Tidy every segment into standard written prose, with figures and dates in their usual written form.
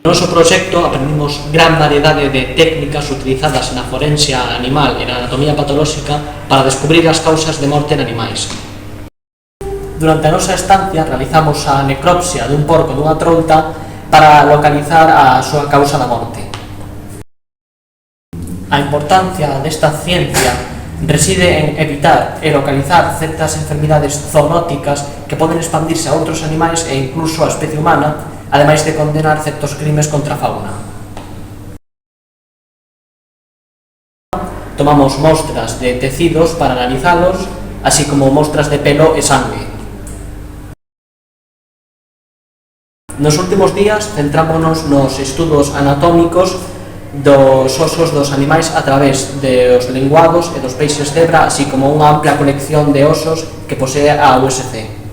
No noso proxecto aprendimos gran variedade de técnicas utilizadas na forensia animal e na anatomía patolóxica para descubrir as causas de morte en animais. Durante a nosa estancia realizamos a necropsia dun porco e dunha trouta para localizar a súa causa da morte. A importancia desta ciencia reside en evitar e localizar certas enfermidades zoonóticas que poden expandirse a outros animais e incluso a especie humana, ademais de condenar certos crimes contra a fauna. Tomamos mostras de tecidos para analizalos, así como mostras de pelo e sangue. Nos últimos días centrámonos nos estudos anatómicos dos osos dos animais a través dos linguados e dos peixes cebra, así como unha ampla colección de osos que posee a USC.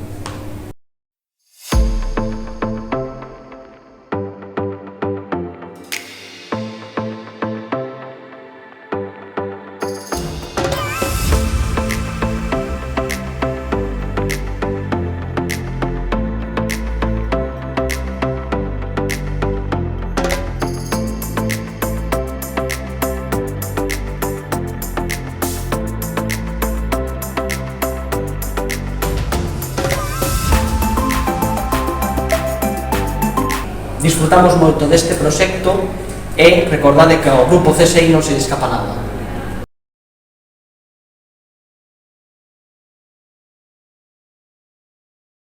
Disfrutamos moito deste proxecto e recordade que ao grupo CSI non se escapa nada.